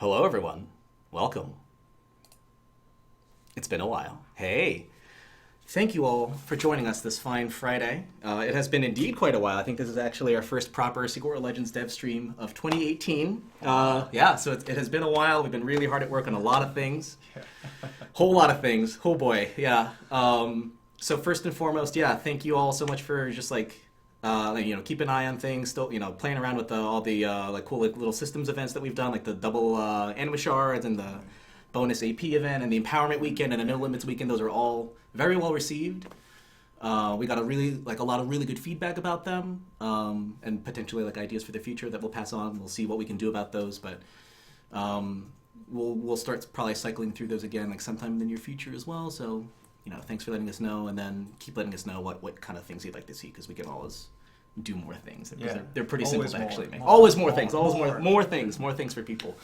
Hello, everyone. Welcome. It's been a while. Hey. Thank you all for joining us this fine Friday. It has been indeed quite a while. I think this is actually our first proper Secret World Legends dev stream of 2018. So it has been a while. We've been really hard at work on a lot of things. Whole lot of things. Oh boy, yeah. So first and foremost, thank you all so much for just keep an eye on things. Still, playing around with all the cool little systems events that we've done, like the double anima shards and the bonus AP event and the empowerment weekend and the no limits weekend. Those are all very well received. We got a lot of really good feedback about them, and potentially ideas for the future that we'll pass on. We'll see what we can do about those, but we'll start probably cycling through those again sometime in the near future as well. So thanks for letting us know, and then keep letting us know what kind of things you'd like to see, because we can always do more things. Yeah. They're pretty Always simple to actually make. more. Always more things. Always more things for people.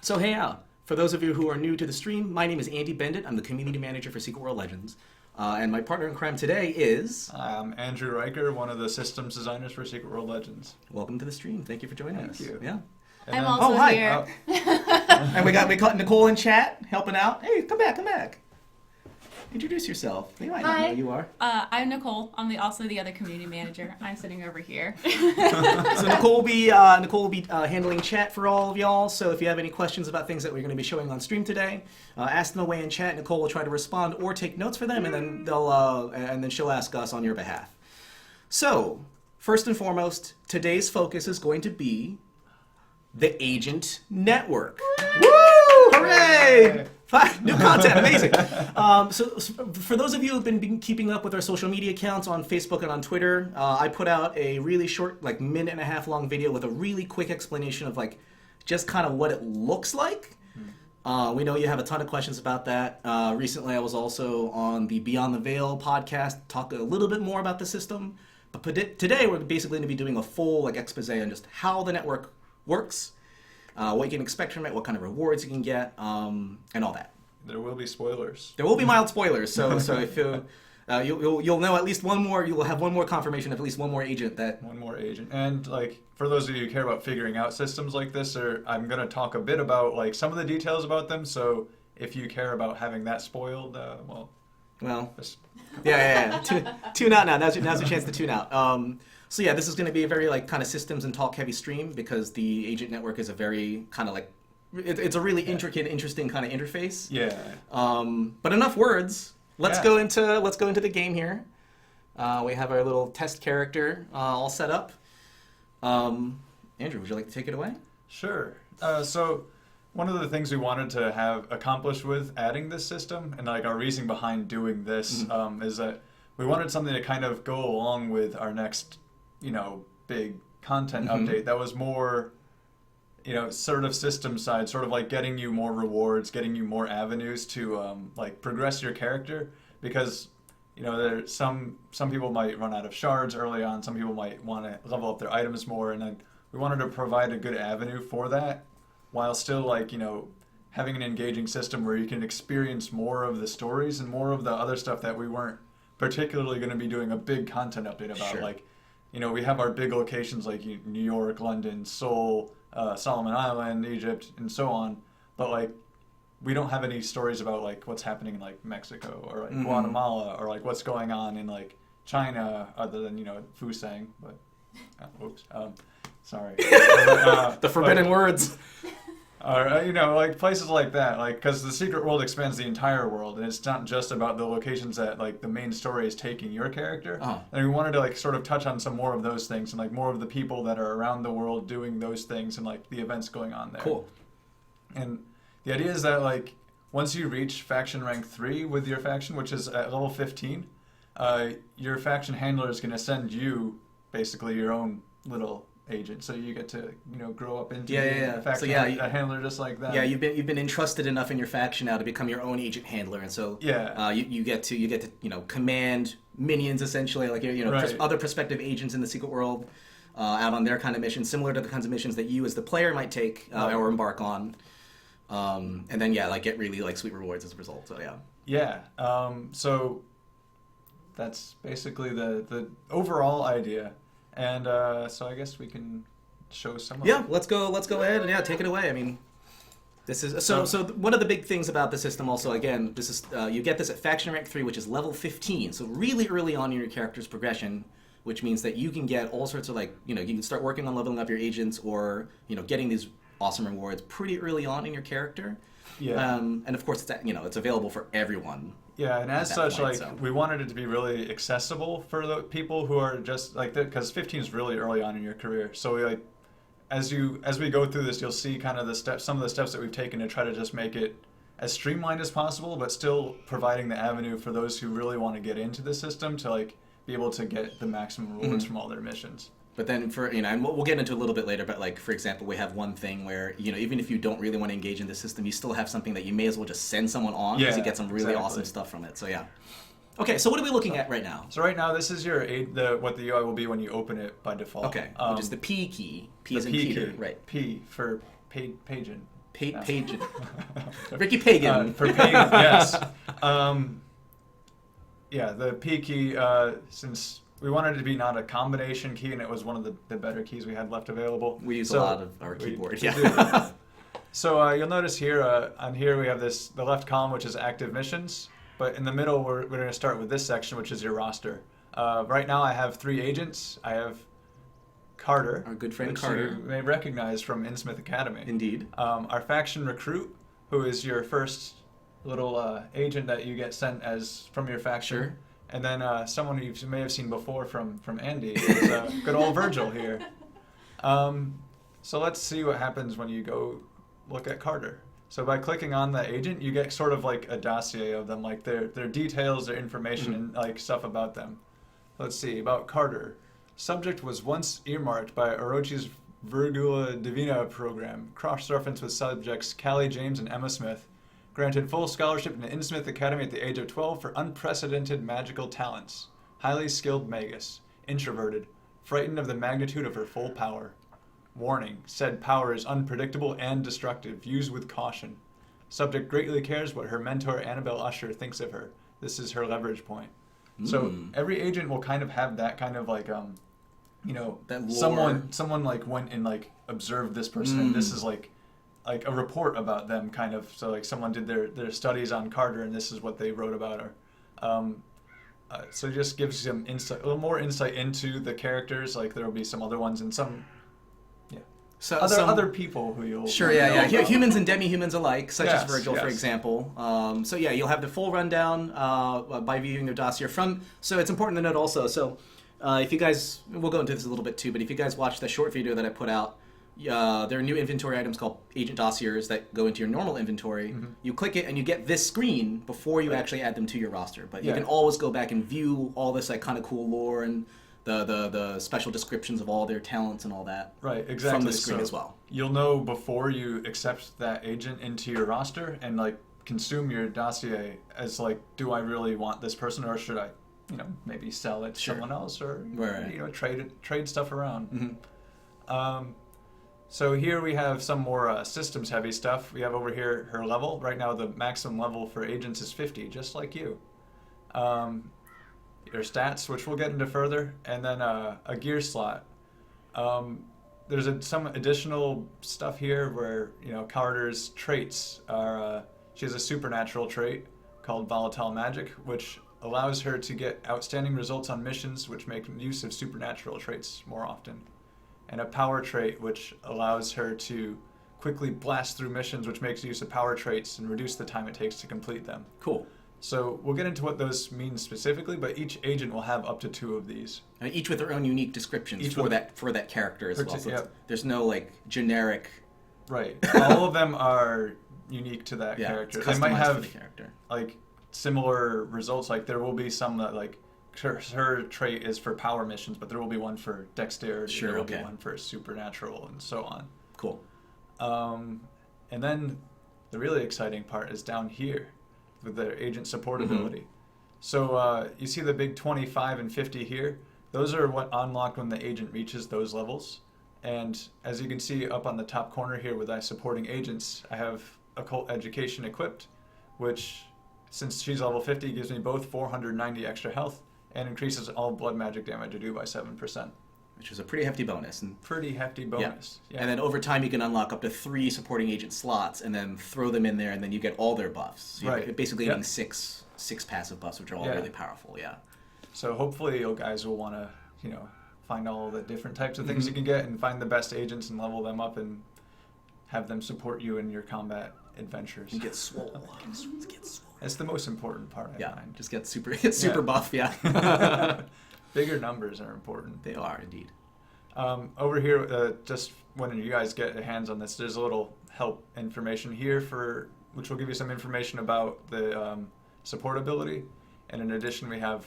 So hey, for those of you who are new to the stream, my name is Andy Bendit. I'm the community manager for Secret World Legends. And my partner in crime today is... I'm Andrew Riker, one of the systems designers for Secret World Legends. Welcome to the stream. Thank you for joining us. Thank you. Yeah. I'm also hi. here. And we caught Nicole in chat, helping out. Hey, come back. Introduce yourself. You might not know who you are. I'm Nicole. I'm also the other community manager. I'm sitting over here. So Nicole will be handling chat for all of y'all. So if you have any questions about things that we're going to be showing on stream today, ask them away in chat. Nicole will try to respond or take notes for them, and then she'll ask us on your behalf. So first and foremost, today's focus is going to be the Agent Network. Woo! Hooray! New content, amazing. So for those of you who've been keeping up with our social media accounts on Facebook and on Twitter, I put out a really short, minute and a half long video with a really quick explanation of just kind of what it looks like. We know you have a ton of questions about that. Recently, I was also on the Beyond the Veil podcast, talk a little bit more about the system. But today, we're basically going to be doing a full expose on just how the network works, what you can expect from it, what kind of rewards you can get, and all that. There will be spoilers. There will be mild spoilers, so if you'll know at least one more, you will have one more confirmation of at least one more agent that... One more agent. And for those of you who care about figuring out systems like this, I'm going to talk a bit about some of the details about them, so if you care about having that spoiled, just... Yeah. Tune out now. Now's your chance to tune out. So yeah, this is going to be a very kind of systems and talk heavy stream, because the Agent Network is a very kind of it's a really intricate, interesting kind of interface. Yeah. But enough words. Let's go into the game here. We have our little test character all set up. Andrew, would you like to take it away? Sure. So one of the things we wanted to have accomplished with adding this system, and our reasoning behind doing this, is that we wanted something to kind of go along with our next big content update that was more, sort of system side, sort of getting you more rewards, getting you more avenues to progress your character, because there's some people might run out of shards early on, some people might want to level up their items more, and then we wanted to provide a good avenue for that, while still having an engaging system where you can experience more of the stories and more of the other stuff that we weren't particularly going to be doing a big content update about. Sure. We have our big locations like New York, London, Seoul, Solomon Island, Egypt, and so on. But we don't have any stories about what's happening in Mexico or Guatemala, or what's going on in China, other than Fusang. But oops, sorry. The forbidden words. Or places like that, because the Secret World expands the entire world, and it's not just about the locations that the main story is taking your character. And we wanted to sort of touch on some more of those things, and more of the people that are around the world doing those things, and the events going on there. Cool. And the idea is that once you reach faction rank 3 with your faction, which is at level 15, your faction handler is going to send you basically your own little agent, so you get to grow up into a faction a handler just like that. Yeah, you've been entrusted enough in your faction now to become your own agent handler, and so you get to command minions essentially, other prospective agents in the Secret World out on their kind of missions, similar to the kinds of missions that you as the player might take or embark on, and then get really sweet rewards as a result. So so that's basically the overall idea. And so I guess we can show some of Yeah, them. let's go ahead and take it away. I mean, this is so one of the big things about the system also, again, this is you get this at faction rank 3, which is level 15. So really early on in your character's progression, which means that you can get all sorts of you can start working on leveling up your agents or, getting these awesome rewards pretty early on in your character. Yeah. And of course it's available for everyone. Yeah, and as that such, point, like, so. we wanted it to be really accessible for the people who are just like that, because 15 is really early on in your career. So we as we go through this, you'll see kind of some of the steps that we've taken to try to just make it as streamlined as possible, but still providing the avenue for those who really want to get into the system to be able to get the maximum rewards from all their missions. But then and we'll get into a little bit later, but for example, we have one thing where, even if you don't really want to engage in the system, you still have something that you may as well just send someone on because you get some really awesome stuff from it. So yeah. Okay, so what are we looking at right now? So right now, this is what the UI will be when you open it by default. Okay, which is the P key. P is in P Peter, key. right. P for Pagan. Pagan. Ricky Pagan. For Pagan, yes. The P key, since we wanted it to be not a combination key, and it was one of the better keys we had left available. We use a lot of our keyboard, we yeah. So you'll notice here, on here we have the left column, which is active missions, but in the middle we're going to start with this section, which is your roster. Right now I have 3 agents. I have Carter, Our good friend which Carter. you may recognize from Innsmouth Academy. Indeed. Our faction recruit, who is your first little agent that you get sent from your faction. Sure. And then someone who you may have seen before from Andy is good old Virgil here. So let's see what happens when you go look at Carter. So by clicking on the agent, you get sort of like a dossier of them, like their details, their information, and like stuff about them. Let's see, about Carter. Subject was once earmarked by Orochi's Virgula Divina program, cross-reference with subjects Callie James and Emma Smith. Granted full scholarship in the Innsmouth Academy at the age of 12 for unprecedented magical talents. Highly skilled magus. Introverted. Frightened of the magnitude of her full power. Warning. Said power is unpredictable and destructive. Use with caution. Subject greatly cares what her mentor Annabelle Usher thinks of her. This is her leverage point. So every agent will kind of have that kind of that lore. Someone went and observed this person, and this is like a report about them, kind of. So someone did their studies on Carter, and this is what they wrote about her. So it just gives them a little more insight into the characters. There will be some other ones and some other people who you'll humans and demi-humans alike, such as Virgil, for yes. example. You'll have the full rundown by viewing their dossier So it's important to note also. So if you guys, we'll go into this a little bit too, but if you guys watch the short video that I put out, there are new inventory items called agent dossiers that go into your normal inventory. Mm-hmm. You click it and you get this screen before you actually add them to your roster. But you can always go back and view all this kind of cool lore and the special descriptions of all their talents and all that. Right, exactly. From the screen as well. You'll know before you accept that agent into your roster and consume your dossier as do I really want this person, or should I, maybe sell it to someone else, or trade stuff around. Mm-hmm. So here we have some more systems heavy stuff. We have over here her level. Right now the maximum level for agents is 50, just like you. Your stats, which we'll get into further, and then a gear slot. There's some additional stuff here where Carter's traits are. She has a supernatural trait called Volatile Magic, which allows her to get outstanding results on missions, which make use of supernatural traits more often, and a power trait which allows her to quickly blast through missions, which makes use of power traits and reduce the time it takes to complete them. Cool. So we'll get into what those mean specifically, but each agent will have up to 2 of these. And each with their own unique descriptions for that character as well. So there's no generic. Right. All of them are unique to that character. It's they might have for the character. Similar results. There will be some that her trait is for power missions, but there will be one for dexterity. Sure. There will be one for supernatural, and so on. Cool. And then the really exciting part is down here with their agent support ability. So you see the big 25 and 50 here? Those are what unlock when the agent reaches those levels. And as you can see up on the top corner here with my supporting agents, I have Occult Education equipped, which, since she's level 50, gives me both 490 extra health and increases all blood magic damage I do by 7%. which is a pretty hefty bonus. And Pretty hefty bonus. Yeah. And then over time, you can unlock up to 3 supporting agent slots, and then throw them in there, and then you get all their buffs. So you're Right. basically Yep. getting six passive buffs, which are all Yeah. really powerful. Yeah. So hopefully you guys will want to, find all the different types of things you can get and find the best agents and level them up and have them support you in your combat adventures. And get swole. Get swole. That's the most important part, I Yeah. find. Just get super buff. Yeah. Bigger numbers are important. They are indeed. Over here, just when you guys get hands on this, there's a little help information here which will give you some information about the support ability. And in addition, we have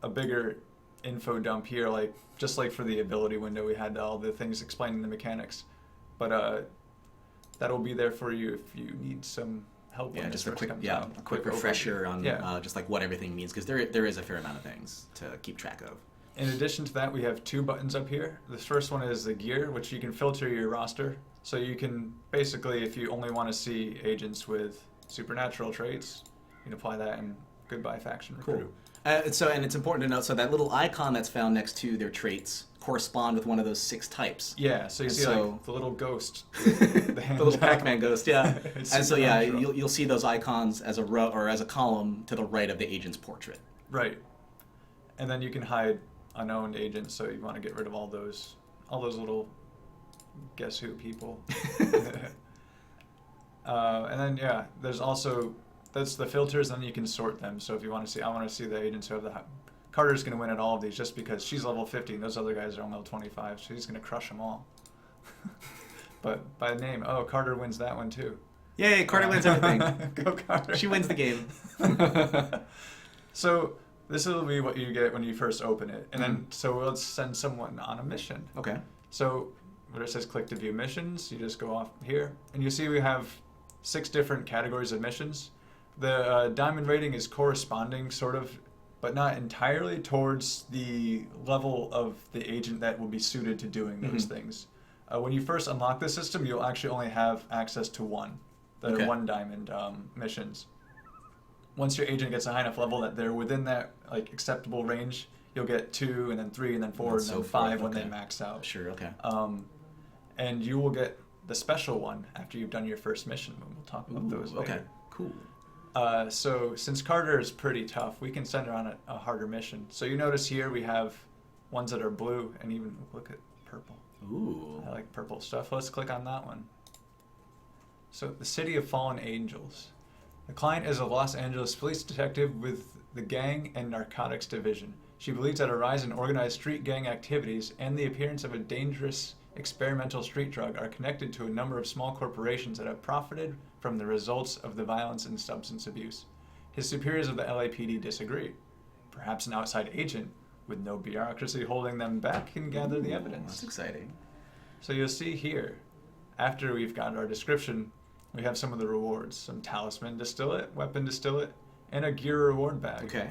a bigger info dump here, just like for the ability window, we had all the things explaining the mechanics. But that'll be there for you if you need some help. Yeah, when just this a first quick, comes out. a quick overview. refresher on Yeah. just like what everything means, because there is a fair amount of things to keep track of. In addition to that, we have 2 buttons up here. The first one is the gear, which you can filter your roster. So you can basically, if you only want to see agents with supernatural traits, you can apply that and goodbye faction recruit. Cool. And it's important to note, so that little icon that's found next to their traits correspond with one of those 6 types. Yeah, so you And see so- the little ghost. The little Pac-Man ghost, yeah. It's And so yeah, supernatural. you'll see those icons as a row or as a column to the right of the agent's portrait. Right. And then you can hide unowned agents, so you want to get rid of all those little guess who people. And then there's also that's the filters, and then you can sort them. So if you want to see, I want to see the agents who have Carter's going to win at all of these just because she's level 50 and those other guys are only level 25, so he's going to crush them all. But by name, Carter wins that one too. Yay, Carter wins everything. Go Carter. She wins the game. So this will be what you get when you first open it, and then so let's send someone on a mission. Okay. So where it says click to view missions, you just go off here, and you see we have 6 different categories of missions. The diamond rating is corresponding, sort of, but not entirely, towards the level of the agent that will be suited to doing those things. When you first unlock the system, you'll actually only have access to the 1 diamond missions. Once your agent gets a high enough level that they're within that acceptable range, you'll get 2, and then 3, and then 4, and so then forth, 5 when okay. they max out. Sure, okay. And you will get the special one after you've done your first mission. We'll talk about those later. Okay, cool. So since Carter is pretty tough, we can send her on a harder mission. So you notice here we have ones that are blue, and even look at purple. Ooh. I like purple stuff. Let's click on that one. So the City of Fallen Angels. The client is a Los Angeles police detective with the Gang and Narcotics Division. She believes that a rise in organized street gang activities and the appearance of a dangerous experimental street drug are connected to a number of small corporations that have profited from the results of the violence and substance abuse. His superiors of the LAPD disagree. Perhaps an outside agent with no bureaucracy holding them back can gather the evidence. That's exciting. So you'll see here, after we've got our description, we have some of the rewards. Some talisman distillate, weapon distillate, and a gear reward bag. Okay.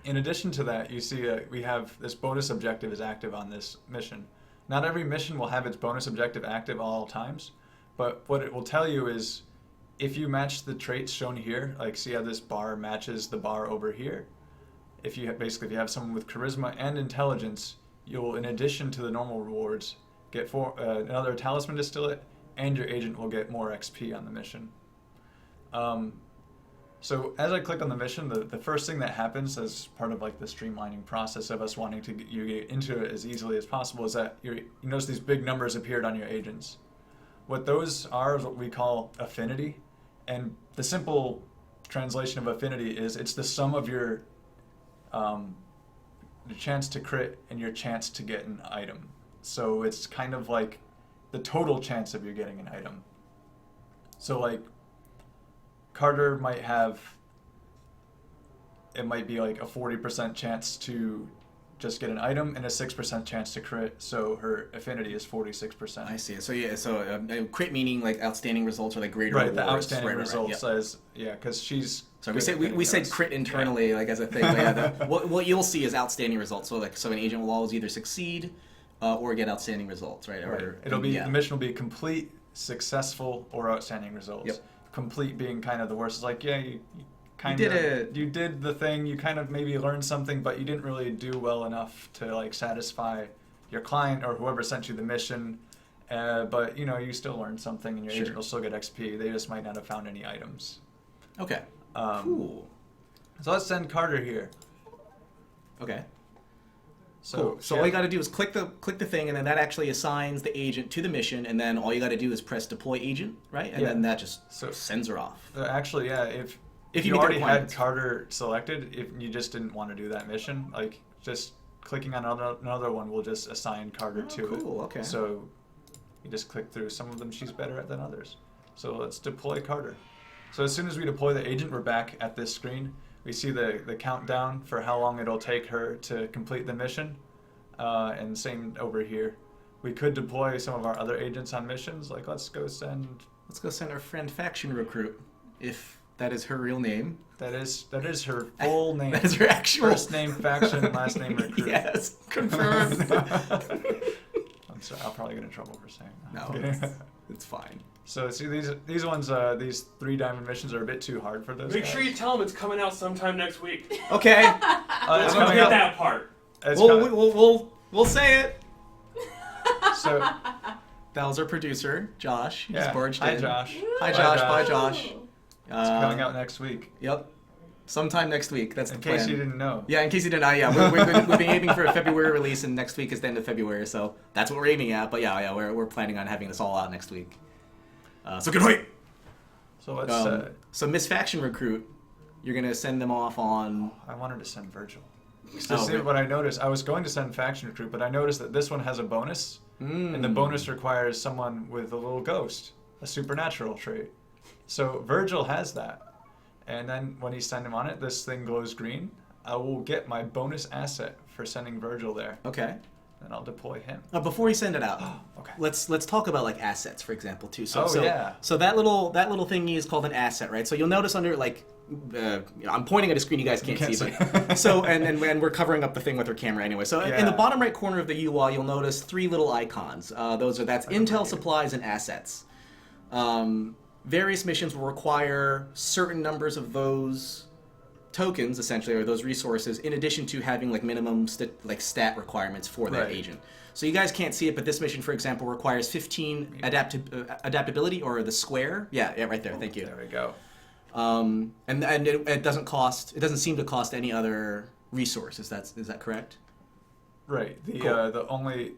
In addition to that, you see we have this bonus objective is active on this mission. Not every mission will have its bonus objective active all times, but what it will tell you is if you match the traits shown here, see how this bar matches the bar over here, if you have someone with charisma and intelligence, you'll, in addition to the normal rewards, get another talisman distillate, and your agent will get more XP on the mission. So as I click on the mission, the first thing that happens as part of the streamlining process of us wanting to get you into it as easily as possible is that you notice these big numbers appeared on your agents. What those are is what we call affinity, and the simple translation of affinity is it's the sum of your chance to crit and your chance to get an item. So it's kind of like the total chance of you getting an item. So Carter might have, it might be a 40% chance to just get an item and a 6% chance to crit, so her affinity is 46%. I see. So yeah, so crit meaning outstanding results or greater Right, rewards. the outstanding Right, results yep. as, because she's... So good at we said those. crit internally as a thing. What you'll see is outstanding results. So an agent will always either succeed or get outstanding results, right? Right. Or It'll be the mission will be complete, successful, or outstanding results. Yep. Complete being kind of the worst. It's you kind did of it. You did the thing. You kind of maybe learned something, but you didn't really do well enough to satisfy your client or whoever sent you the mission. But you still learned something, and your agent will still get XP. They just might not have found any items. Okay. Cool. So let's send Carter here. Okay. So, Cool. So all you got to do is click the thing, and then that actually assigns the agent to the mission, and then all you got to do is press deploy agent, right? And then that just sends her off. Actually, yeah. If you you meet the already had requirements. Carter selected, if you just didn't want to do that mission, like just clicking on another one will just assign Carter to it. Cool. Okay. So you just click through. Some of them she's better at than others. So let's deploy Carter. So as soon as we deploy the agent, we're back at this screen. We see the countdown for how long it'll take her to complete the mission. And same over here. We could deploy some of our other agents on missions. Like let's go send our friend Faction Recruit, if that is her real name. That is her full name. That is her actual first name Faction, last name Recruit. Yes, confirmed. I'm sorry, I'll probably get in trouble for saying that. No, it's fine. So see these ones, these 3 diamond missions are a bit too hard for those Make guys. sure you tell them it's coming out sometime next week. Okay. It's I don't coming get out. that part. It's We'll, coming- we'll say it. So That was our producer, Josh. He just yeah. barged Hi in. Josh. Hi, Bye, Josh. Bye, Josh. It's coming out next week. Yep. Sometime next week. That's In the plan. case you didn't know. Yeah, in case you didn't know, yeah, we've been aiming for a February release, and next week is the end of February, so that's what we're aiming at. But yeah, we're planning on having this all out next week. So good wait. So let's. So Miss Faction Recruit, you're gonna send them off on. I wanted to send Virgil. Oh, See what I noticed. I was going to send Faction Recruit, but I noticed that this one has a bonus, and the bonus requires someone with a little ghost, a supernatural trait. So Virgil has that. And then when you send him on it, this thing glows green. I will get my bonus asset for sending Virgil there. Okay. And I'll deploy him. Before we send it out, Okay. let's talk about like assets, for example, too. So, yeah. So that little thingy is called an asset, right? So you'll notice under like, I'm pointing at a screen you guys can't see, but so and we're covering up the thing with our camera anyway. So in the bottom right corner of the UI, you'll notice 3 little icons. That's intel, supplies, and assets. Various missions will require certain numbers of those tokens, essentially, or those resources, in addition to having like minimum stat requirements for that agent. So you guys can't see it, but this mission, for example, requires 15 adaptability, or the square. Yeah, right there. Thank you. There we go. And it doesn't cost. It doesn't seem to cost any other resource. Is that correct? Right. The Cool. the only.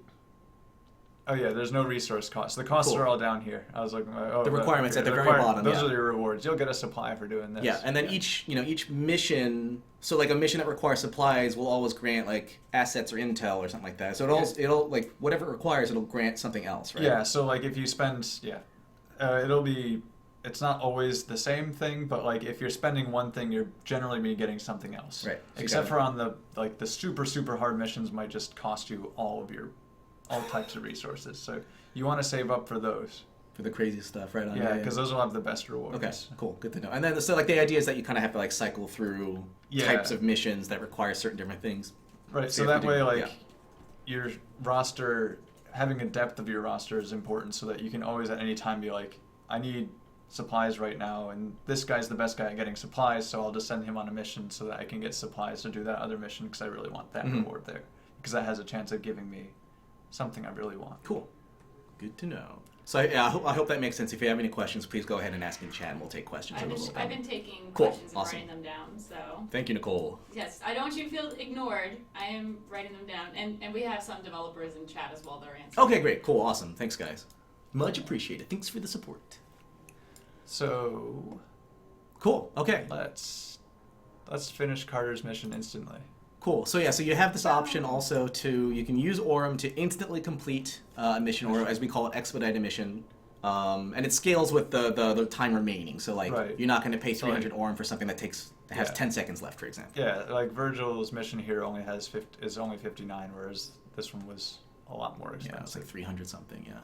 Oh yeah, there's no resource cost. The costs Cool. are all down here. I was looking. The requirements at the very bottom, Those yeah. are your rewards. You'll get a supply for doing this. Yeah, and then each mission. So like a mission that requires supplies will always grant like assets or intel or something like that. So it'll like whatever it requires, it'll grant something else, right? Yeah. So like if you spend, it'll be. It's not always the same thing, but like if you're spending one thing, you're generally be getting something else. Right. So Except for on the super hard missions might just cost you all types of resources. So you want to save up for those. For the crazy stuff, right on. Yeah, because those will have the best rewards. Okay, cool, good to know. And then so like the idea is that you kind of have to like cycle through types of missions that require certain different things. Right. So that way, your roster, having a depth of your roster is important, so that you can always at any time be like, I need supplies right now, and this guy's the best guy at getting supplies, so I'll just send him on a mission so that I can get supplies to do that other mission, because I really want that reward there, because that has a chance of giving me something I really want. Cool, good to know. So I hope that makes sense. If you have any questions, please go ahead and ask in chat, and we'll take questions. I've been taking Cool. questions and Awesome. writing them down, so. Thank you, Nicole. Yes, I don't want you to feel ignored. I am writing them down. And we have some developers in chat as well that are answering. Okay, great, cool, awesome. Thanks, guys. Much appreciated. Thanks for the support. So Cool. Okay. let's finish Carter's mission instantly. Cool. So so you have this option also you can use Orem to instantly complete a mission, or as we call it, expedite a mission. And it scales with the time remaining. So you're not going to pay 300 Orem for something that has 10 seconds left, for example. Yeah, like Virgil's mission here is only 59, whereas this one was a lot more expensive. Yeah, it's like 300 something. Yeah.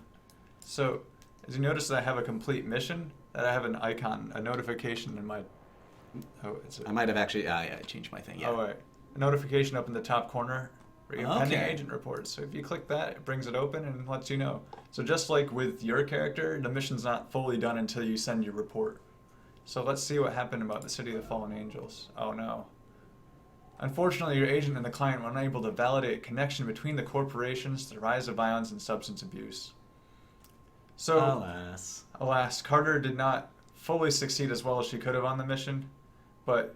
So, as you notice, that I have a complete mission. That I have an icon, a notification in my. I might have actually. I changed my thing. Yeah. Oh, right. A notification up in the top corner for your pending Okay. agent reports. So if you click that, it brings it open and lets you know. So just like with your character, the mission's not fully done until you send your report. So let's see what happened about the City of the Fallen Angels. Oh no. Unfortunately, your agent and the client were unable to validate a connection between the corporations, the rise of violence, and substance abuse. So, alas, Carter did not fully succeed as well as she could have on the mission, but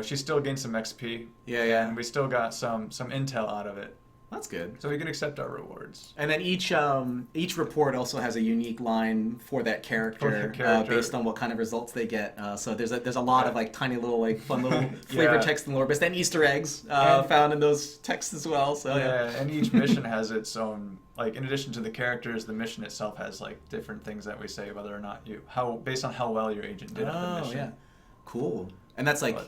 she still gained some XP. Yeah. And we still got some intel out of it. That's good. So we can accept our rewards. And then each report also has a unique line for that character, based on what kind of results they get. So there's a lot of like tiny little like fun little flavor text and lore bits and Easter eggs found in those texts as well. So and each mission has its own, like, in addition to the characters, the mission itself has like different things that we say whether or not based on how well your agent did on the mission. Yeah, cool. And that's like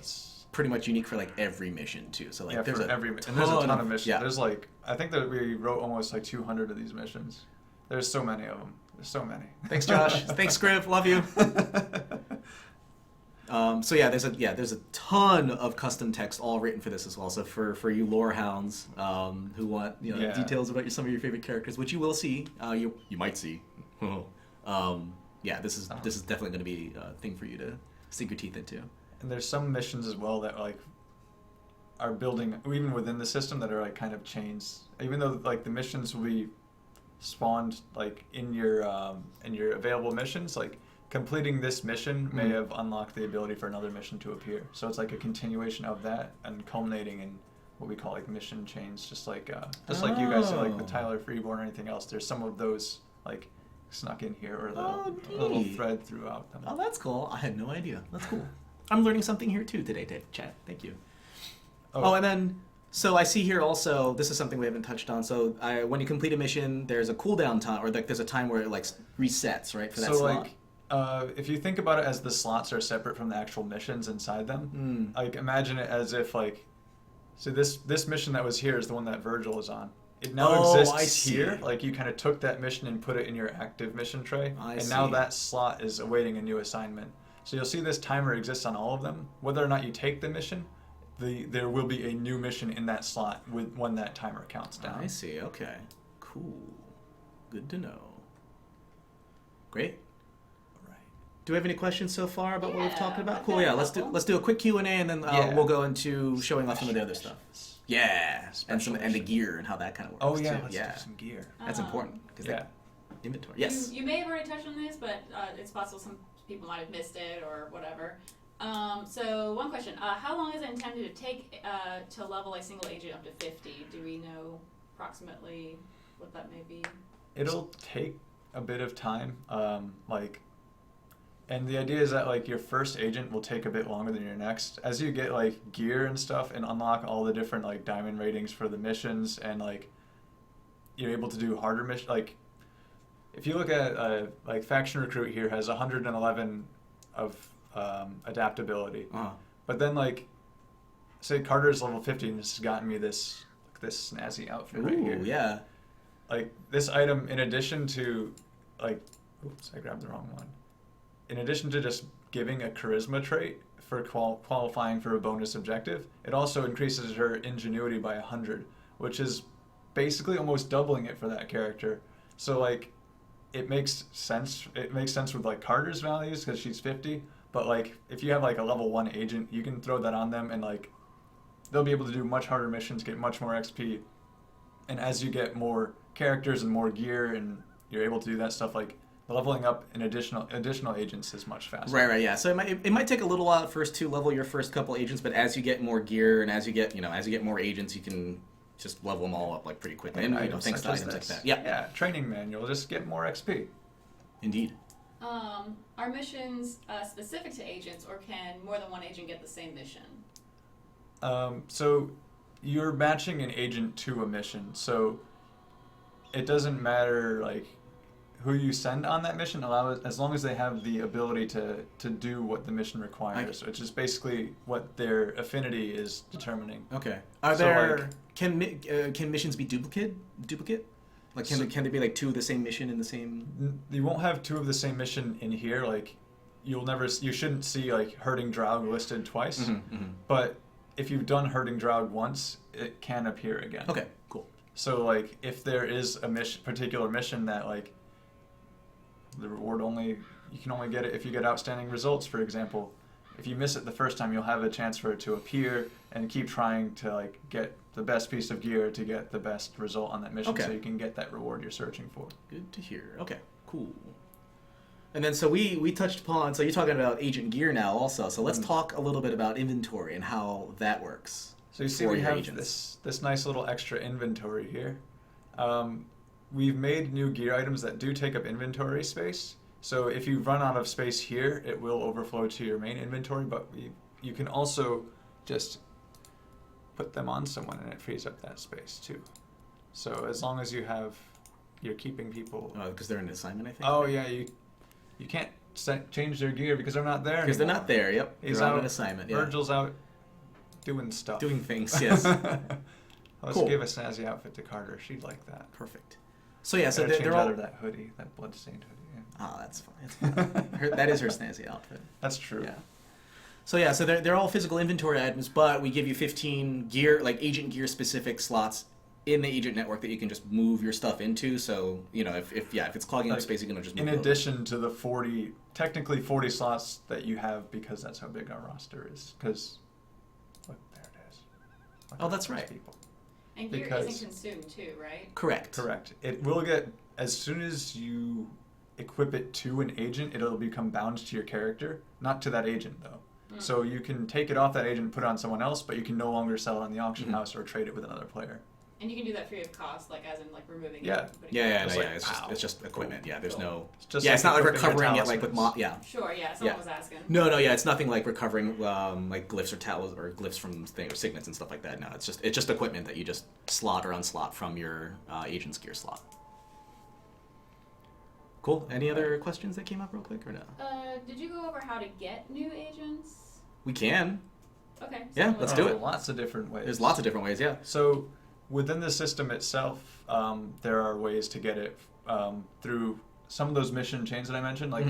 pretty much unique for like every mission too. So like there's a ton of missions. Yeah. There's like, I think that we wrote almost like 200 of these missions. There's so many of them. There's so many. Thanks, Josh. Thanks, Scriv. Love you. So yeah, there's a ton of custom text all written for this as well. So for you lore hounds who want details about some of your favorite characters, which you will see, you might see. This is definitely going to be a thing for you to sink your teeth into. And there's some missions as well that like are building even within the system that are like kind of chains. Even though like the missions will be spawned like in your available missions, like completing this mission may have unlocked the ability for another mission to appear. So it's like a continuation of that and culminating in what we call like mission chains, just like you guys do, like the Tyler Freeborn or anything else. There's some of those like snuck in here or a little thread throughout them. Oh, that's cool. I had no idea. That's cool. I'm learning something here too today, Chat. Thank you. And then, so I see here also, this is something we haven't touched on. So when you complete a mission, there's a cooldown time, or like there's a time where it like resets, right, for that slot? Like, if you think about it as the slots are separate from the actual missions inside them, like imagine it as if like, so this mission that was here is the one that Virgil is on. It now exists here. Like you kind of took that mission and put it in your active mission tray, now that slot is awaiting a new assignment. So you'll see this timer exists on all of them. Whether or not you take the mission, there will be a new mission in that slot when that timer counts down. I see. Okay. Cool. Good to know. Great. All right. Do we have any questions so far about what we've talked about? Cool. Yeah. Let's do a quick Q&A and then we'll go into showing off some of the other stuff. Yeah. And the gear and how that kind of works. Oh yeah. Too. Let's do some gear. That's important because inventory. Yes. You may have already touched on this, but it's possible some people might have missed it or whatever. So one question, how long is it intended to take to level a single agent up to 50? Do we know approximately what that may be? It'll take a bit of time, and the idea is that like your first agent will take a bit longer than your next. As you get like gear and stuff and unlock all the different like diamond ratings for the missions and like you're able to do harder missions, like if you look at like Faction Recruit here has 111 of adaptability, but then like say Carter's level 50 and this has gotten me this snazzy outfit right here. Yeah. Like this item, in addition to like, oops, I grabbed the wrong one. In addition to just giving a charisma trait for qualifying for a bonus objective, it also increases her ingenuity by 100, which is basically almost doubling it for that character. So like. It makes sense. It makes sense with like Carter's values because she's 50. But like if you have like a level 1 agent, you can throw that on them and like they'll be able to do much harder missions, get much more XP. And as you get more characters and more gear and you're able to do that stuff, like leveling up in additional agents is much faster. Right, yeah. So it might take a little while at first to level your first couple agents, but as you get more gear and as you get more agents, you can just level them all up like pretty quickly. And thanks to items like that. Yeah, training manual, just get more XP. Indeed. Are missions specific to agents, or can more than one agent get the same mission? So you're matching an agent to a mission, so it doesn't matter like who you send on that mission, as long as they have the ability to do what the mission requires, which is basically what their affinity is determining. Okay. Can missions be duplicate? Like can there be like two of the same mission in the same? You won't have two of the same mission in here. Like you shouldn't see like herding Draug listed twice. But if you've done herding Draug once, it can appear again. Okay, cool. So like if there is a particular mission that like the reward you can only get it if you get outstanding results, for example, if you miss it the first time, you'll have a chance for it to appear and keep trying to like get the best piece of gear to get the best result on that mission, Okay. so you can get that reward you're searching for. Good to hear. Okay, cool. And then so we touched upon, so you're talking about agent gear now also, so let's talk a little bit about inventory and how that works. So you see for we your have agents. this nice little extra inventory here. We've made new gear items that do take up inventory space. So if you run out of space here, it will overflow to your main inventory, but you can also just put them on someone and it frees up that space too. So as long as you're keeping people... Because they're in assignment, I think. Oh yeah, you can't change their gear because they're not there Because they're anymore. not there, yep. He's They're on out, an assignment, yeah. Virgil's out doing stuff. Doing things, yes. Let's Cool. give a snazzy outfit to Carter. She'd like that. Perfect. So yeah, so Gotta change they're out all... of that hoodie, that blood-stained hoodie. Yeah. Oh, that's fine. That's fine. That is her snazzy outfit. That's true. Yeah. So yeah, so they're all physical inventory items, but we give you 15 gear, like agent gear specific slots in the agent network that you can just move your stuff into. So if it's clogging up Like, space, you can just move In it over. addition to the 40 slots that you have, because that's how big our roster is. Because, look, there it is. Look Oh, at that's those right. People. And gear Because- isn't consumed too, right? Correct. Correct. It will get, as soon as you equip it to an agent, it'll become bound to your character, not to that agent though. So you can take it off that agent and put it on someone else, but you can no longer sell it on the auction house or trade it with another player. And you can do that free of cost, like as in like removing Yeah. it. and putting it Yeah, back. yeah, Just no, like, yeah. It's just wow. equipment. Yeah, there's Cool. no. It's just Yeah, like it's not like equipping your recovering it like with talismans. yeah. Sure, yeah, someone Yeah. was asking. No, yeah, it's nothing like recovering like glyphs or talismans or glyphs from signets and stuff like that. No, it's just equipment that you just slot or unslot from your agent's gear slot. Cool. Any other questions that came up real quick or no? Did you go over how to get new agents? We can. Okay. Yeah, let's do it. Lots of different ways. There's lots of different ways. Yeah. So within the system itself, there are ways to get it through some of those mission chains that I mentioned. Like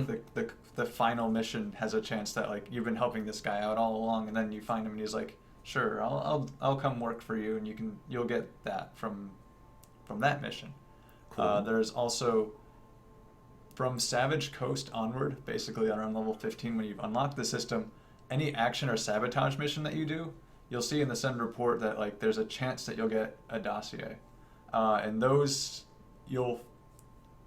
the final mission has a chance that like you've been helping this guy out all along, and then you find him and he's like, "Sure, I'll come work for you," and you'll get that from that mission. Cool. There's also from Savage Coast onward, basically around level 15, when you've unlocked the system, any action or sabotage mission that you do, you'll see in the send report that like there's a chance that you'll get a dossier, and those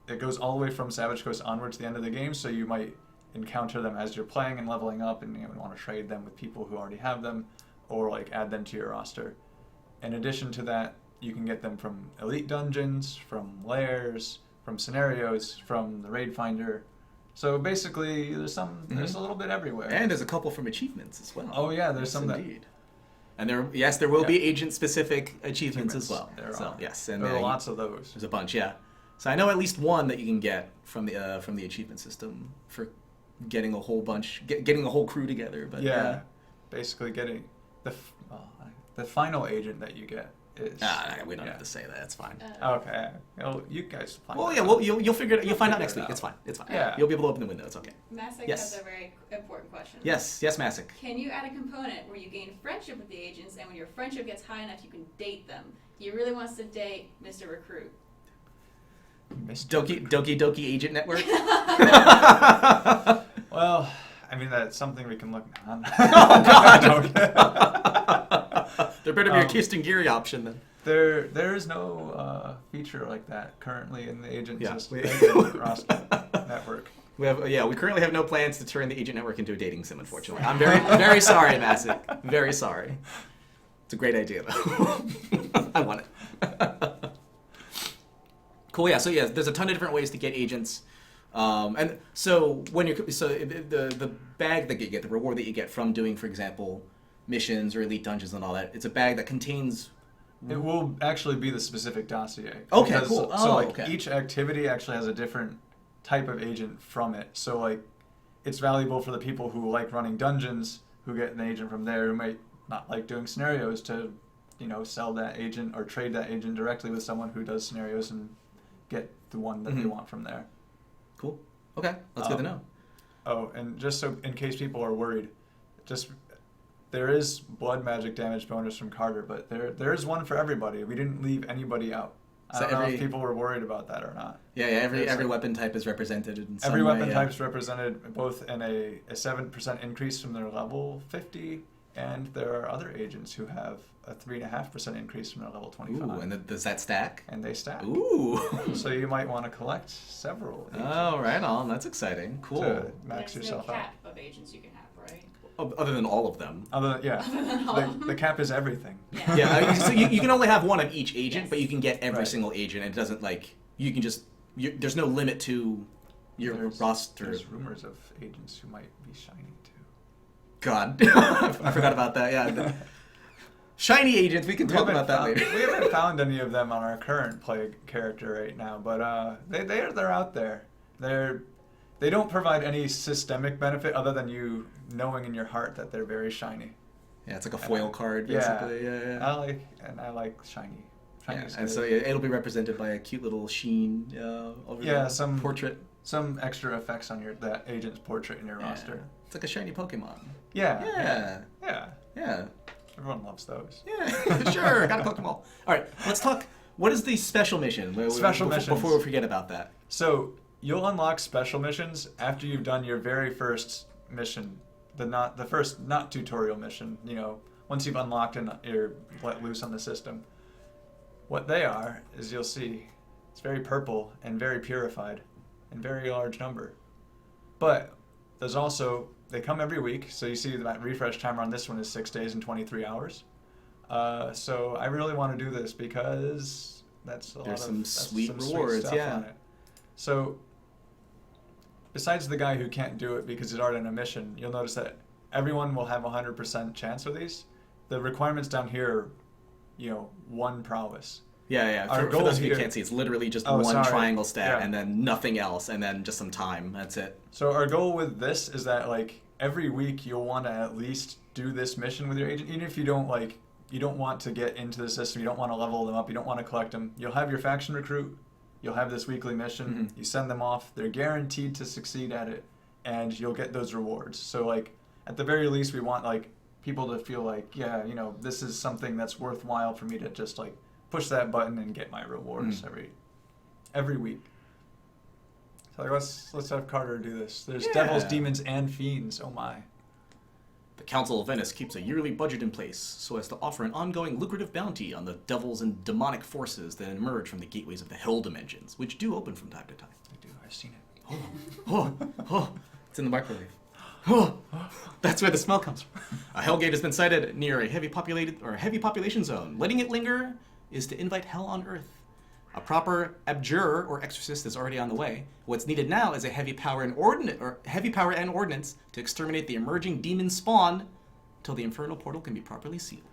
it goes all the way from Savage Coast onward to the end of the game. So you might encounter them as you're playing and leveling up, and you want to trade them with people who already have them, or like add them to your roster. In addition to that, you can get them from elite dungeons, from lairs, from scenarios, from the raid finder. So basically, there's a little bit everywhere. And there's a couple from achievements as well. Oh yeah, there's Yes, some that indeed. And there will be agent-specific achievements as well. There So are. yes, and There are lots of those. There's a bunch, yeah. So I know at least one that you can get from the achievement system for getting a whole bunch, getting a whole crew together. But Yeah, basically getting the final agent that you get is. we don't have to say that. It's fine. Okay, well, you guys find. Well, that yeah, out. well, you'll figure it. You'll find out figure next it week. out. It's fine. It's fine. Yeah. You'll be able to open the window. It's okay. Masick Yes. has a very important question. Yes, Masick. Can you add a component where you gain friendship with the agents, and when your friendship gets high enough, you can date them? He really wants to date Mr. Recruit. Mr. Doki Agent Network. Well, I mean that's something we can look on. Oh God! There better be a Kist and Geary option then. There is no feature like that currently in the agent Yeah, system, we- agent roster network. We currently have no plans to turn the agent network into a dating sim, unfortunately. I'm very sorry, Masick. Very sorry. It's a great idea, though. I want it. Cool. Yeah. So there's a ton of different ways to get agents, and so the bag that you get, the reward that you get from doing, for example, missions or elite dungeons and all that, it's a bag that contains. It will actually be the specific dossier. Okay, Because- cool. So Oh, like okay. each activity actually has a different type of agent from it. So like it's valuable for the people who like running dungeons, who get an agent from there, who might not like doing scenarios, to sell that agent or trade that agent directly with someone who does scenarios and get the one that they want from there. Cool. Okay, that's good to know. Oh, and just so in case people are worried, there is blood magic damage bonus from Carter, but there is one for everybody. We didn't leave anybody out. I don't know if people were worried about that or not. Yeah, every weapon type is represented in some Every way, weapon yeah. type is represented both in a 7% increase from their level 50, and there are other agents who have a 3.5% increase from their level 25. Ooh, and does that stack? And they stack. Ooh. So you might want to collect several agents Oh, right on. That's exciting. Cool. to max There's yourself no out. cap of agents you can have, right? Other than all of them. Other than all of them. the cap is everything. Yeah. Yeah, so you can only have one of each agent, Yes. but you can get every Right. single agent. And it doesn't you can just there's no limit to your roster. There's rumors of agents who might be shiny too. God, I forgot about that. Yeah, shiny agents. We can talk about that later. We haven't found any of them on our current play character right now, but they're out there. They don't provide any systemic benefit other than you knowing in your heart that they're very shiny. Yeah, it's like a foil card, basically. Yeah. I like shiny. Yeah, Shiny's and good. so it'll be represented by a cute little sheen over the some portrait. Some extra effects on that agent's portrait in your roster. It's like a shiny Pokemon. Yeah. Yeah. Everyone loves those. Yeah, sure. Got a Pokemon. All right, let's talk. What is the special mission? Missions. Before we forget about that. So you'll unlock special missions after you've done your very first mission, the first not tutorial mission. You know, once you've unlocked and you're let loose on the system. What they are is you'll see it's very purple and very purified, in very large number. But there's also they come every week, so you see that refresh timer on this one is 6 days and 23 hours. So I really want to do this because that's There's some sweet sweet rewards, stuff yeah. on it. So besides the guy who can't do it because he's already on a mission, you'll notice that everyone will have 100% chance for these. The requirements down here, one prowess. Yeah. Our For goal those of you who here- can't see, it's literally just Oh, one sorry. triangle stat Yeah. and then nothing else, and then just some time. That's it. So our goal with this is that every week you'll want to at least do this mission with your agent, even if you don't want to get into the system, you don't want to level them up, you don't want to collect them. You'll have your faction recruit, you'll have this weekly mission, Mhm. you send them off, they're guaranteed to succeed at it, and you'll get those rewards. So at the very least, we want people to feel this is something that's worthwhile for me to just push that button and get my rewards every week. So let's have Carter do this. There's Yeah. devils, demons, and fiends. Oh my. The Council of Venice keeps a yearly budget in place so as to offer an ongoing lucrative bounty on the devils and demonic forces that emerge from the gateways of the Hell Dimensions, which do open from time to time. I do. I've seen it. Oh, it's in the microwave. Oh, that's where the smell comes from. A Hellgate has been sighted near a heavy population zone. Letting it linger is to invite hell on Earth. A proper abjurer or exorcist is already on the way. What's needed now is a heavy power and ordnance to exterminate the emerging demon spawn till the infernal portal can be properly sealed.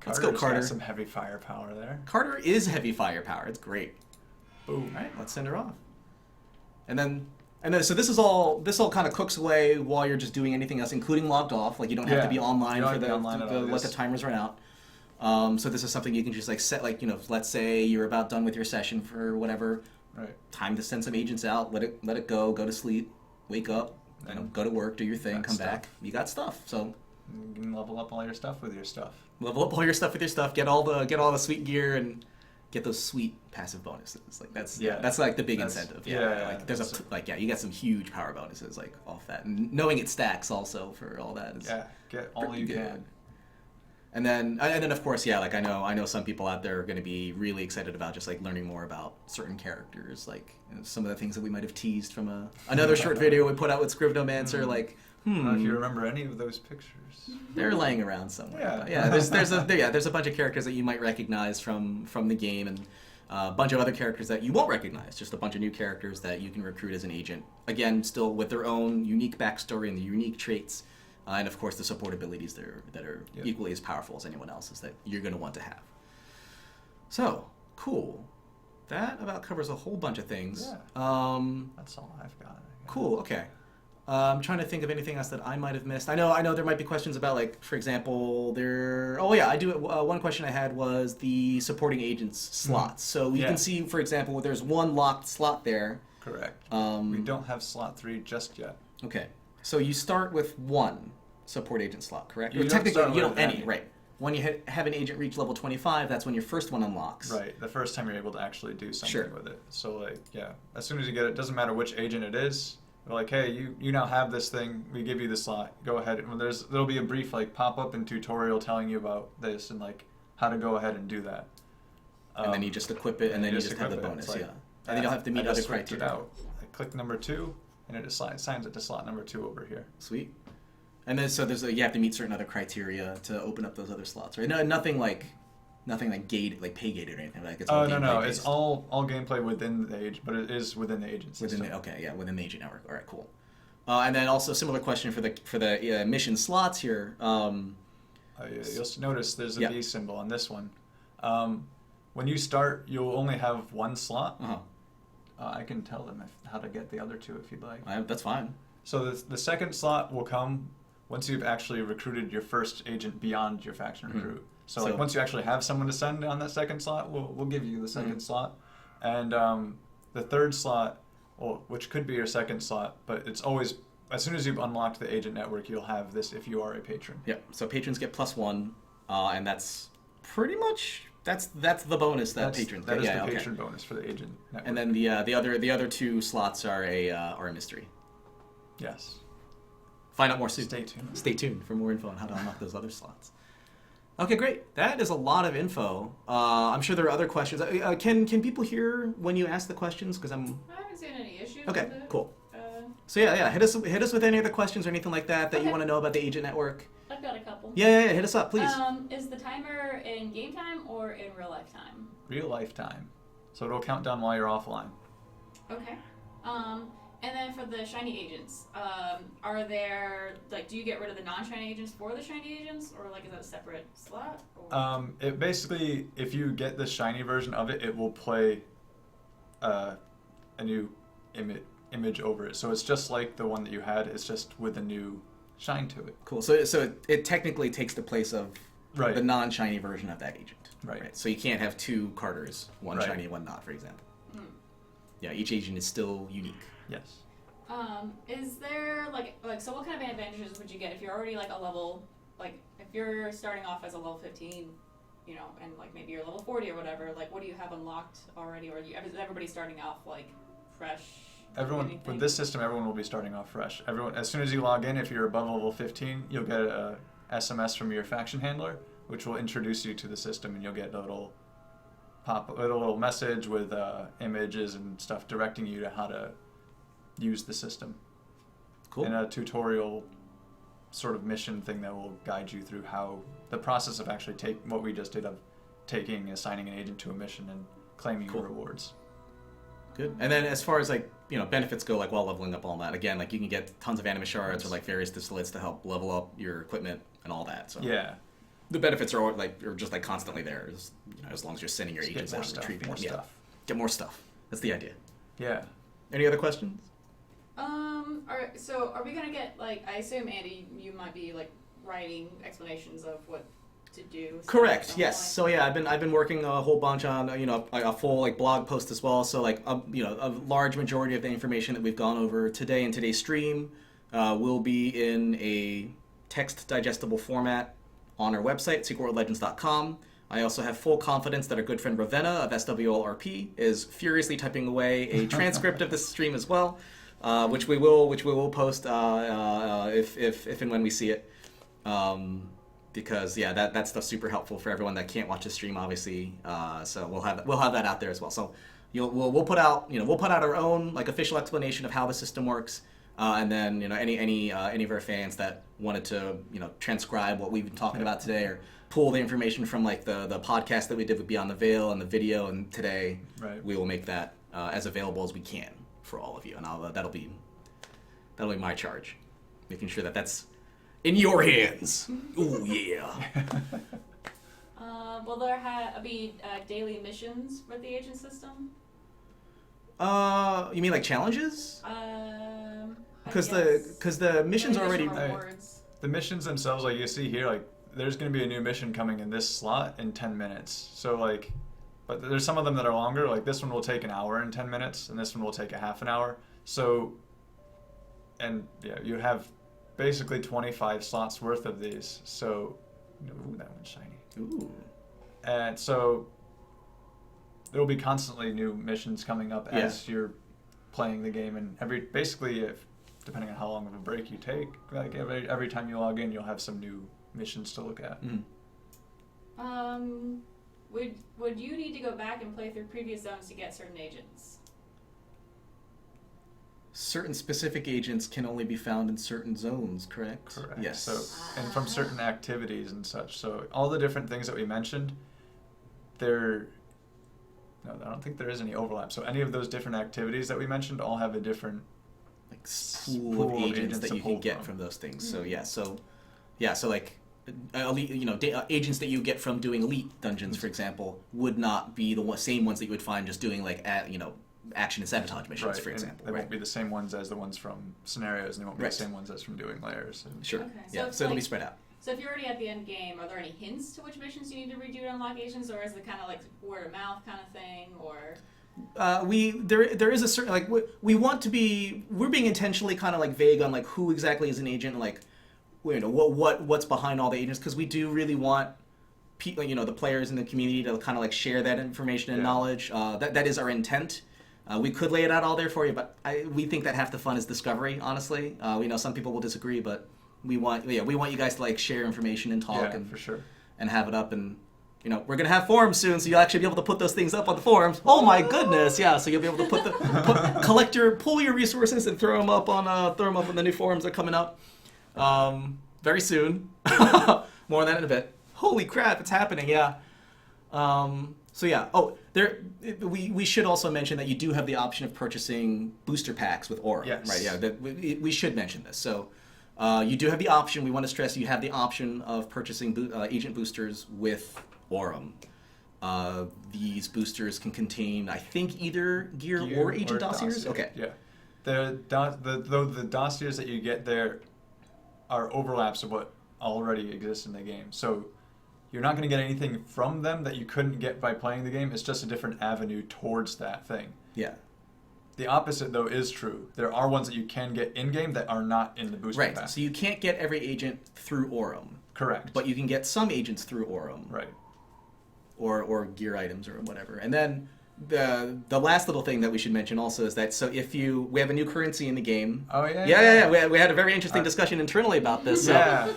Let's go, Carter's got Carter. some heavy firepower there. Carter is heavy firepower. It's great. Boom. All right, let's send her off. And then so this all kind of cooks away while you're just doing anything else, including logged off. You don't have to be online You don't for have to be online at all. let the timers run out. So this is something you can just set, let's say you're about done with your session for whatever. Right. Time to send some agents out. Let it go to sleep, wake up, go to work, do your thing, Got come stuff. back. You got stuff. So You can level up all your stuff with your stuff. level up all your stuff with your stuff. Get all the sweet gear and get those sweet passive bonuses. That's the big incentive. You get some huge power bonuses off that, and knowing it stacks also for all that is Get all pretty you good. can. And then of course, I know some people out there are going to be really excited about just learning more about certain characters, some of the things that we might have teased from another short video we put out with Scrivedomancer, I don't know if you remember any of those pictures. they're laying around somewhere. Yeah. But there's a bunch of characters that you might recognize from the game, and a bunch of other characters that you won't recognize. Just a bunch of new characters that you can recruit as an agent. Again, still with their own unique backstory and the unique traits, and of course the support abilities that are equally as powerful as anyone else's that you're going to want to have. So cool. That about covers a whole bunch of things. Yeah. That's all I've got. Cool. Okay. I'm trying to think of anything else that I might have missed. I know there might be questions about, for example, I do. One question I had was the supporting agents slots. So you can see, for example, there's one locked slot there. Correct. We don't have slot 3 just yet. Okay. So you start with one support agent slot, correct? You Or don't technically, start you with don't any, any. right? when you have an agent reach level 25, that's when your first one unlocks. Right, the first time you're able to actually do something Sure. with it. So like, yeah, as soon as you get it, doesn't matter which agent it is. They're like, hey, you now have this thing. We give you the slot. Go ahead. And there'll be a brief like pop up and tutorial telling you about this and like how to go ahead and do that. And then you just equip it, and then you just have the equip it. bonus. It's like, Yeah. And then you'll have to meet I other just switched it criteria. out. I click number 2, and it assigns it to slot number 2 over here. Sweet. And then so you have to meet certain other criteria to open up those other slots, right? No, nothing like gated, like pay gated or anything. Like it's all Oh no, gameplay it's based. all gameplay within the age, but it is within the agent system. Within the agent network. All right, cool. And then also similar question for the mission slots here. You'll notice there's a Yeah. B symbol on this one. When you start, you'll only have one slot. Uh-huh. I can tell them how to get the other 2 if you'd like. That's fine. So the second slot will come once you've actually recruited your first agent beyond your faction recruit. So like once you actually have someone to send on that second slot, we'll give you the second slot. And the third slot, well, which could be your second slot, but it's always, as soon as you've unlocked the agent network, you'll have this if you are a patron. Yep. So patrons get +1, and that's pretty much that's the bonus that patrons That get. is Yeah, the okay. patron bonus for the agent network. And then the other 2 slots are a mystery. Yes. Find out more soon. Stay tuned. Stay tuned for more info on how to unlock those other slots. Okay, great. That is a lot of info. I'm sure there are other questions. Can people hear when you ask the questions? Because I haven't seen any issues okay, with it. cool. So yeah, hit us with any other questions or anything like that you Okay. want to know about the agent network. I've got a couple. Yeah, hit us up, please. Is the timer in game time or in real life time? Real life time. So it'll count down while you're offline. Okay. And then for the shiny agents, are there do you get rid of the non-shiny agents for the shiny agents, or is that a separate slot? Or? It basically, if you get the shiny version of it, it will play a new image over it. So it's just like the one that you had. It's just with a new shine to it. Cool. So it technically takes the place of Right. the non-shiny version of that agent. Right. So you can't have 2 Carters, one Right. shiny, one not, for example. Yeah, each agent is still unique. Yes. Is there so what kind of advantages would you get if you're already a level if you're starting off as a level 15, and maybe you're level 40 or whatever, what do you have unlocked already, or is everybody starting off fresh? Everyone anything? with this system, everyone will be starting off fresh. Everyone, as soon as you log in, if you're above level 15, you'll get a SMS from your faction handler, which will introduce you to the system, and you'll get a little message with images and stuff directing you to how to use the system. Cool. And a tutorial sort of mission thing that will guide you through how the process of actually what we just did of assigning an agent to a mission and claiming Cool. your rewards. Good. And then as far as benefits go, while leveling up all that, again, you can get tons of anima shards or various distillates to help level up your equipment and all that. So Yeah. the benefits are just constantly there, as long as you're sending your Just agents get more out and stuff, retrieving more them. Yeah. stuff. Get more stuff. That's the idea. Yeah. Any other questions? So are we gonna get I assume, Andy, you might be writing explanations of what to do. Correct. Yes. So yeah, I've been working a whole bunch on a full blog post as well. So a large majority of the information that we've gone over today in today's stream will be in a text digestible format on our website, secretworldlegends.com. I also have full confidence that our good friend Ravenna of SWLRP is furiously typing away a transcript of this stream as well, which we will post if and when we see it. Because that stuff's super helpful for everyone that can't watch the stream, obviously. So we'll have that out there as well. So we'll put out our own official explanation of how the system works, and then any of our fans that wanted to transcribe what we've been talking about today, or pull the information from the podcast that we did with Beyond the Veil and the video and today, Right. we will make that as available as we can for all of you, and that'll be my charge, making sure that that's in your hands. Ooh, yeah. Will there be daily missions for the agent system? You mean challenges? Because Because the missions are already. rewards. The missions themselves, you see here, there's going to be a new mission coming in this slot in 10 minutes. So, but there's some of them that are longer. This one will take an hour and 10 minutes, and this one will take a half an hour. So, and yeah, you have basically 25 slots worth of these. So, Ooh, that one's shiny. Ooh. And so there will be constantly new missions coming up as you're playing the game, and basically, if depending on how long of a break you take, like every time you log in, you'll have some new missions to look at. Would you need to go back and play through previous zones to get certain agents? Certain specific agents can only be found in certain zones, correct? Correct. Yes. So, and from certain activities and such. So all the different things that we mentioned, no, I don't think there is any overlap. So any of those different activities that we mentioned all have a different like pool of agents that to you can pull get from. from those things. So so like elite, agents that you get from doing elite dungeons, for example, would not be the same ones that you would find just doing like action and sabotage missions, right. for And example. they Right. won't be the same ones as the ones from scenarios, and they won't be Right. the same ones as from doing layers. And Sure. Okay. Yeah. So So it'll be like- spread out. So if you're already at the end game, are there any hints to which missions you need to redo to unlock agents, or is it kind of like word of mouth kind of thing, or? There is a certain like we're being intentionally kind of like vague on like who exactly is an agent and like what's behind all the agents, because we do really want people, the players in the community to kind of like share that information and knowledge. That is our intent. We could lay it out all there for you, but we think that half the fun is discovery. Honestly, we know some people will disagree, but we want you guys to like share information and talk for sure. and have it up. And we're gonna have forums soon, so you'll actually be able to put those things up on the forums. Oh my goodness, yeah! So you'll be able to pull your resources and throw them up on the new forums that are coming up very soon. More on that in a bit. Holy crap, it's happening! Yeah. So yeah. Oh, we should also mention that you do have the option of purchasing booster packs with Aura. Yes. Right. Yeah. We should mention this. So. You do have the option. We want to stress you have the option of purchasing agent boosters with Aurum. These boosters can contain, I think, either gear or agent dossiers. Okay. Yeah. The dossiers that you get there are overlaps of what already exists in the game. So you're not going to get anything from them that you couldn't get by playing the game. It's just a different avenue towards that thing. Yeah. The opposite, though, is true. There are ones that you can get in-game that are not in the booster pack. Right. So you can't get every agent through Aurum. Correct. But you can get some agents through Aurum. Right. Or gear items or whatever. And then the last little thing that we should mention also is that we have a new currency in the game. Oh, yeah. Yeah. We had a very interesting discussion internally about this. So,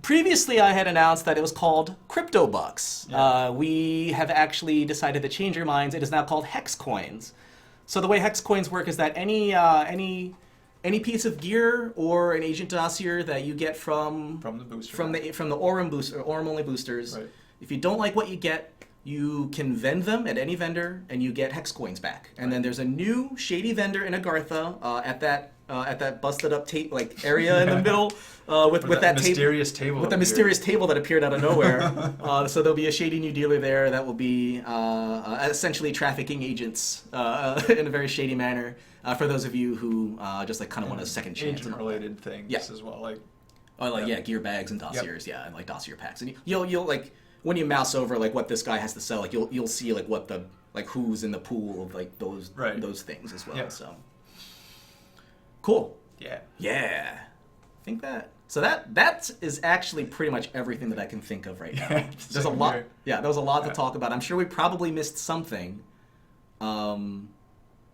previously, I had announced that it was called Crypto Bucks. Yeah. We have actually decided to change our minds. It is now called Hex Coins. So the way Hex Coins work is that any piece of gear or an agent dossier that you get from the booster from the Aurum booster, Aurum only boosters, Right. if you don't like what you get, you can vend them at any vendor and you get Hex Coins back. And then there's a new shady vendor in Agartha at that busted up area in the middle with that mysterious table. with the mysterious table that appeared out of nowhere. So there'll be a shady new dealer there that will be essentially trafficking agents in a very shady manner for those of you who just like kind of want a second chance. Agent-related things as well, gear bags and dossiers, and like dossier packs, and you'll like when you mouse over like what this guy has to sell, like you'll see like what the who's in the pool of like those things as well. Yeah. So cool. Yeah. Yeah. I think that. So that is actually pretty much everything that I can think of right now. There's a Same lot. here. Yeah, there was a lot to talk about. I'm sure we probably missed something. And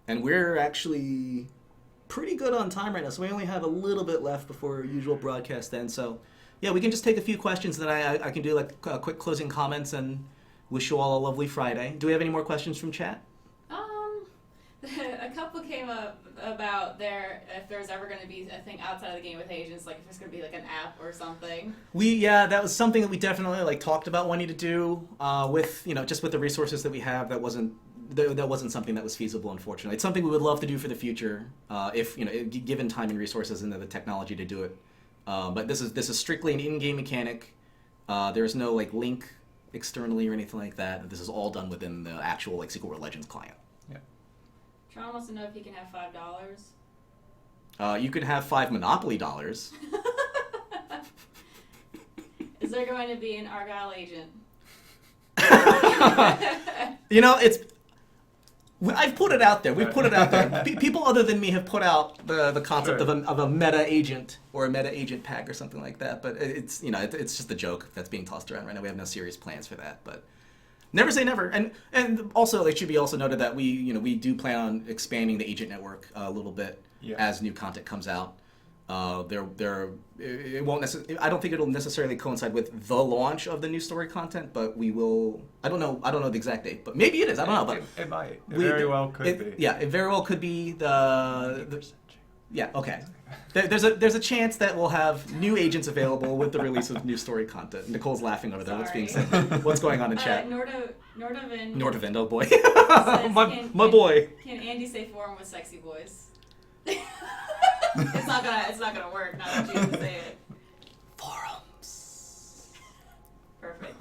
we're actually pretty good on time right now, so we only have a little bit left before our usual broadcast ends. So, yeah, we can just take a few questions, and then I can do like quick closing comments and wish you all a lovely Friday. Do we have any more questions from chat? A couple came up about if there's ever going to be a thing outside of the game with agents, like if there's going to be like an app or something. That was something that we definitely like talked about wanting to do with just with the resources that we have. That wasn't something that was feasible, unfortunately. It's something we would love to do for the future if given time and resources and the technology to do it. But this is strictly an in-game mechanic. There's no like link externally or anything like that. This is all done within the actual like Secret World Legends client. Tron wants to know if he can have $5. You could have 5 Monopoly dollars. Is there going to be an Argyle agent? I've put it out there. We've put it out there. People other than me have put out the concept Sure. of a meta agent or a meta agent pack or something like that. But it's it's just a joke that's being tossed around right now. We have no serious plans for that. But never say never. And also it should be also noted that we do plan on expanding the agent network a little bit as new content comes out. It won't I don't think it'll necessarily coincide with the launch of the new story content, but we will. I don't know the exact date, but maybe it is. I don't know, but it might. It very well could be. Yeah, it very well could be the yeah. Okay, there's a chance that we'll have new agents available with the release of new story content. Nicole's laughing over there. What's being said? What's going on in chat? Nordovind oh boy, says, my boy. Can Andy say forum with sexy voice? It's not gonna work now that you say it. Forums. Perfect.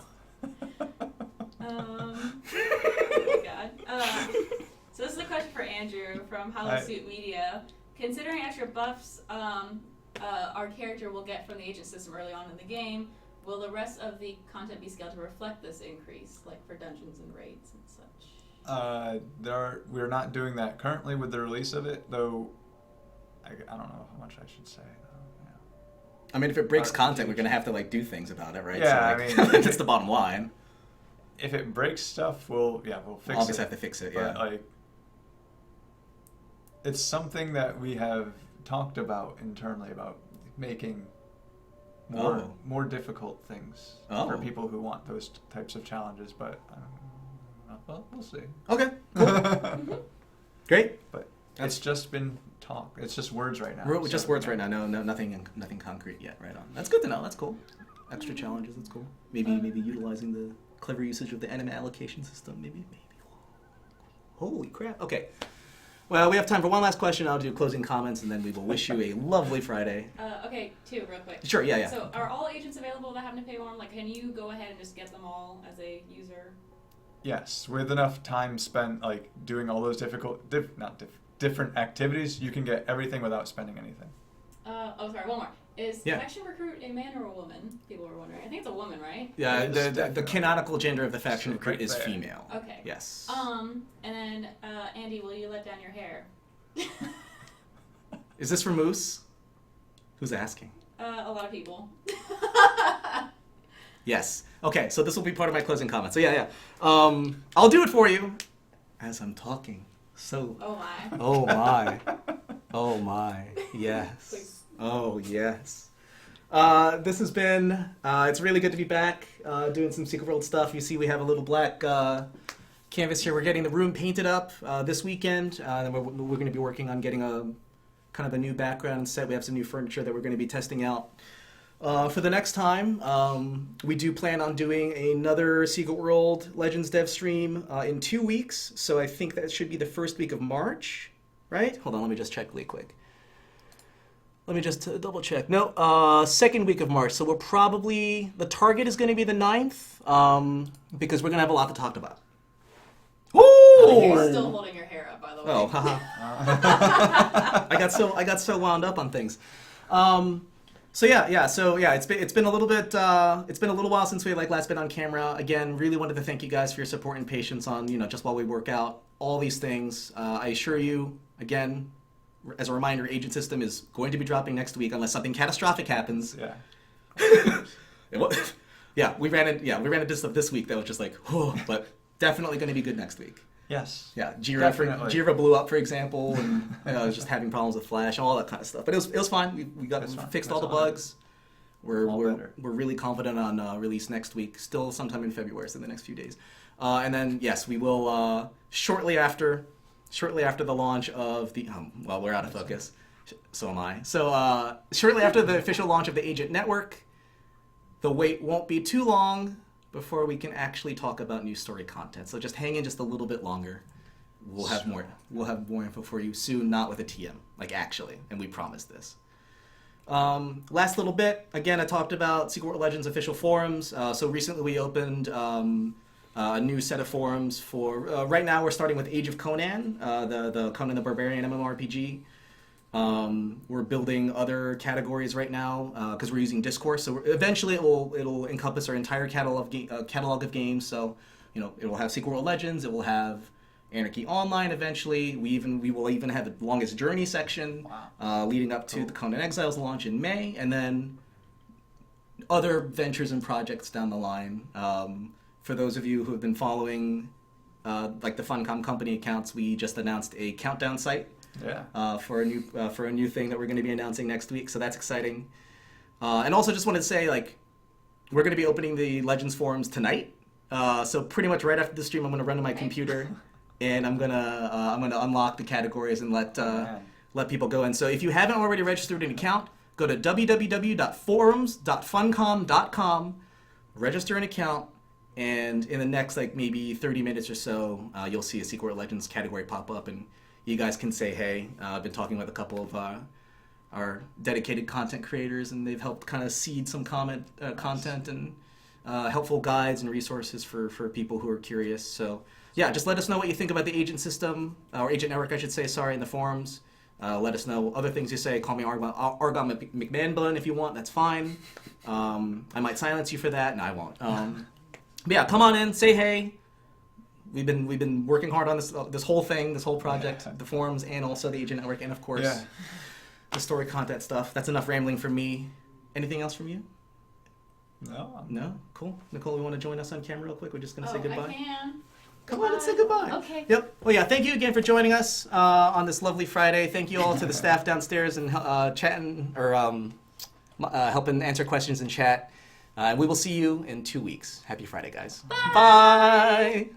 Oh my god. So this is a question for Andrew from Hollow Suit Media. Considering extra buffs our character will get from the agent system early on in the game, will the rest of the content be scaled to reflect this increase, like for dungeons and raids and such? We're not doing that currently with the release of it, though. I don't know how much I should say. I mean, if it breaks content, we're gonna have to do things about it, right? Yeah, so, I mean, that's the bottom line. If it breaks stuff, we'll fix it. Obviously have to fix it, yeah. But it's something that we have talked about internally about making more difficult things for people who want those types of challenges. But well, we'll see. Okay, cool. Great. But it's just been talk. It's just words right now. We're just words right now. No, nothing concrete yet. Right on. That's good to know. That's cool. Extra challenges. That's cool. Maybe utilizing the clever usage of the enemy allocation system. Maybe. Holy crap. Okay. Well, we have time for one last question. I'll do closing comments, and then we will wish you a lovely Friday. Okay, two real quick. Sure. Yeah. So, are all agents available that happen to pay one? Like, can you go ahead and just get them all as a user? Yes, with enough time spent doing all those different activities, you can get everything without spending anything. Sorry, one more. Is faction recruit a man or a woman? People were wondering. I think it's a woman, right? Yeah, the canonical gender of the faction recruit is female. Okay. Yes. And then Andy, will you let down your hair? Is this for Moose? Who's asking? A lot of people. Yes. Okay, so this will be part of my closing comment. So yeah. I'll do it for you as I'm talking. So. Oh my. Oh my. Oh my. Yes. Please. Oh yes. This has been. It's really good to be back doing some Secret World stuff. You see, we have a little black canvas here. We're getting the room painted up this weekend. Then we're going to be working on getting a kind of a new background set. We have some new furniture that we're going to be testing out. For the next time, we do plan on doing another Secret World Legends dev stream in 2 weeks. So I think that should be the first week of March, right? Hold on, let me just check really quick. Let me just double check. No, second week of March. So we're probably, the target is going to be the 9th, because we're going to have a lot to talk about. Woo! You're still holding your hair up, by the way. Oh, haha. I got so wound up on things. So it's been a little bit it's been a little while since we last been on camera. Again, really wanted to thank you guys for your support and patience on just while we work out all these things. I assure you, again, as a reminder, Agent System is going to be dropping next week unless something catastrophic happens. Yeah. We ran into stuff this week that was just but definitely going to be good next week. Yes. Yeah, Jira blew up, for example, and was just having problems with Flash, all that kind of stuff. But it was fine. We fixed all the bugs. We're really confident on release next week, still sometime in February, so in the next few days. And then yes, we will shortly after the launch of the we're out of focus. So am I. So shortly after the official launch of the Agent Network, the wait won't be too long before we can actually talk about new story content. So just hang in just a little bit longer. We'll have more info for you soon, not with a TM, actually, and we promise this. Last little bit, again, I talked about Secret World Legends official forums. So recently we opened a new set of forums for, right now we're starting with Age of Conan, the Conan the Barbarian MMORPG. We're building other categories right now because we're using Discourse. So eventually it'll encompass our entire catalog of games. So it will have Secret World Legends. It will have Anarchy Online eventually. We will even have the longest journey section leading up to the Conan Exiles launch in May, and then other ventures and projects down the line. For those of you who have been following like the Funcom company accounts, we just announced a countdown site for a new thing that we're going to be announcing next week. So that's exciting. And also just wanted to say, like, we're going to be opening the Legends forums tonight. So pretty much right after the stream, I'm going to run to my computer, and I'm gonna unlock the categories and let people go in. So if you haven't already registered an account, go to www.forums.funcom.com, register an account, and in the next like maybe 30 minutes or so, you'll see a Secret Legends category pop up, and you guys can say hey. I've been talking with a couple of our dedicated content creators, and they've helped kind of seed some content and helpful guides and resources for people who are curious. So yeah, just let us know what you think about the agent system, or agent network, I should say, sorry, in the forums. Let us know other things you say. Call me Argon McMahon if you want. That's fine. I might silence you for that, and I won't. But yeah, come on in, say hey. We've been working hard on this whole thing, this whole project, the forums, and also the agent network, and of course the story content stuff. That's enough rambling from me. Anything else from you? No. No? Cool. Nicole, you want to join us on camera real quick? We're just going to say goodbye. I can. Come on and say goodbye. Okay. Yep. Well, yeah, thank you again for joining us on this lovely Friday. Thank you all to the staff downstairs and chatting or helping answer questions in chat. We will see you in 2 weeks. Happy Friday, guys. Bye. Bye.